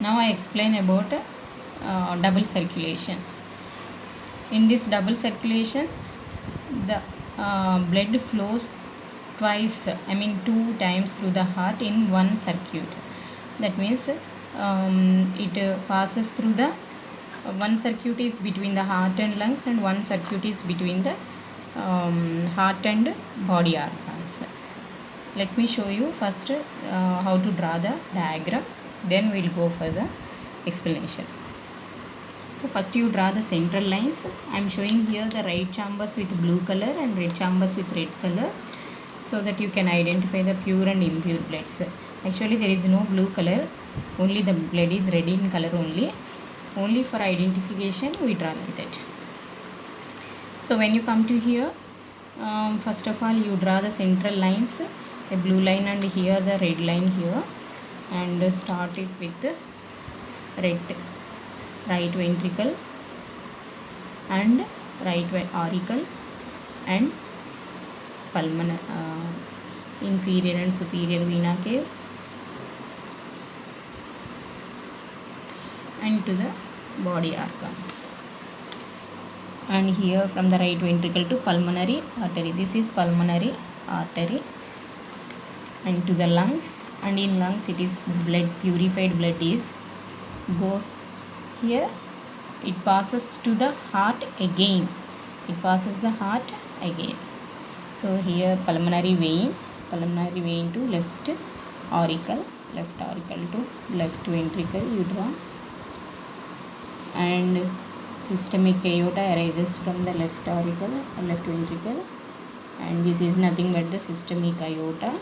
Now I explain about double circulation. In this double circulation, the blood flows twice, two times through the heart in one circuit. That means it passes through the one circuit is between the heart and lungs, and one circuit is between the heart and body organs. Let me show you first how to draw the diagram, then we'll go for the explanation. So first you draw the central lines. I am showing here the right chambers with blue color and red chambers with red color, so that you can identify the pure and impure bloods. Actually there is no blue color, only the blood is red in color only. Only for identification we draw like that. So when you come to here, first of all you draw the central lines, a blue line and here the red line here, and start it with red. Right ventricle and right auricle and pulmonary, inferior and superior vena caves, and to the body organs. And here from the right ventricle to pulmonary artery, this is pulmonary artery, and to the lungs, and in lungs it is blood, purified blood is goes here. It passes to the heart again, so here pulmonary vein to left auricle to left ventricle you draw, and systemic aorta arises from the left auricle and left ventricle, and this is nothing but the systemic aorta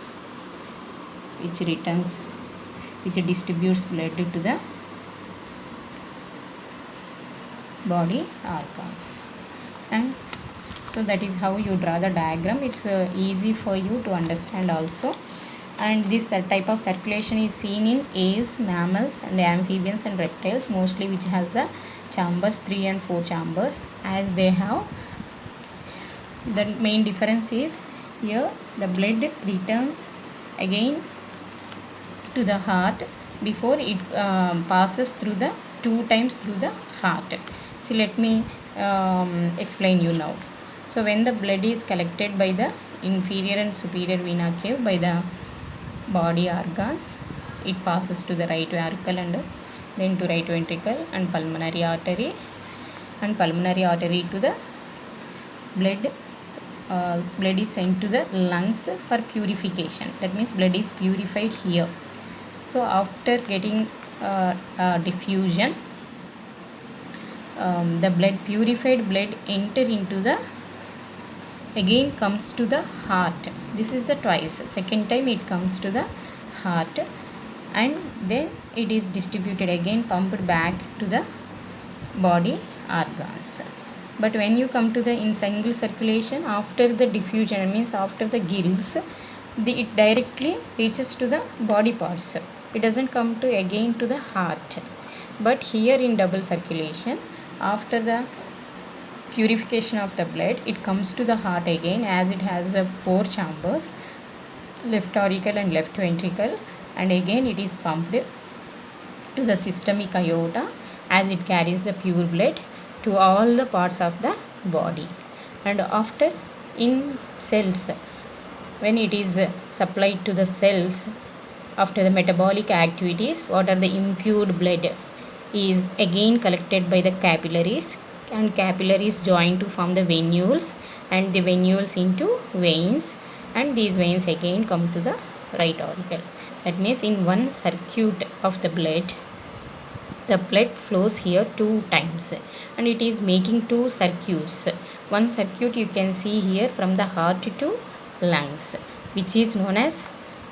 which distributes blood to the body organs. And so that is how you draw the diagram. It's easy for you to understand also. And this type of circulation is seen in aves, mammals and amphibians and reptiles mostly, which has the chambers 3 and 4 chambers. As they have, the main difference is here the blood returns again to the heart before it passes through the 2 times through the heart. So let me explain you now. So when the blood is collected by the inferior and superior vena cave by the body organs, it passes to the right auricle and then to right ventricle and pulmonary artery, and pulmonary artery to the blood is sent to the lungs for purification. That means blood is purified here. So after getting diffusion, the purified blood enter into the again comes to the heart. This is the twice. Second time it comes to the heart, and then it is distributed again, pumped back to the body organs. But when you come to the in single circulation, after the diffusion, means after the gills, it directly reaches to the body parts. It doesn't come to again to the heart. But here in double circulation, after the purification of the blood, it comes to the heart again, as it has 4 chambers, left auricle and left ventricle, and again it is pumped to the systemic aorta, as it carries the pure blood to all the parts of the body. And after in cells, when it is supplied to the cells, after the metabolic activities, what are the impure blood is again collected by the capillaries, and capillaries join to form the venules, and the venules into veins, and these veins again come to the right auricle. That means in one circuit of the blood flows here 2 times, and it is making 2 circuits. One circuit you can see here from the heart to lungs, which is known as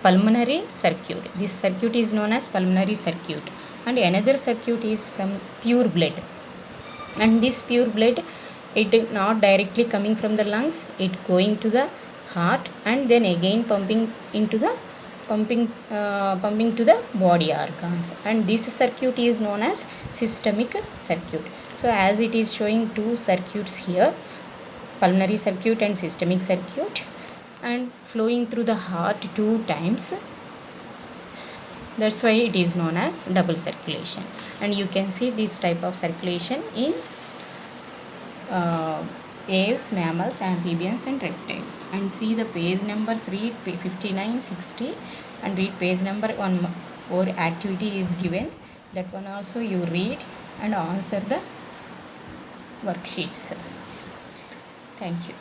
pulmonary circuit. This circuit is known as pulmonary circuit, and another circuit is from pure blood. And this pure blood, it is not directly coming from the lungs, it going to the heart, and then again pumping to the body organs, and this circuit is known as systemic circuit. So as it is showing 2 circuits here, pulmonary circuit and systemic circuit, and flowing through the heart 2 times, That's why it is known as double circulation. And you can see this type of circulation in aves, mammals, amphibians and reptiles. And see the page numbers, read 59, 60 and read page number 1 or activity is given. That one also you read and answer the worksheets. Thank you.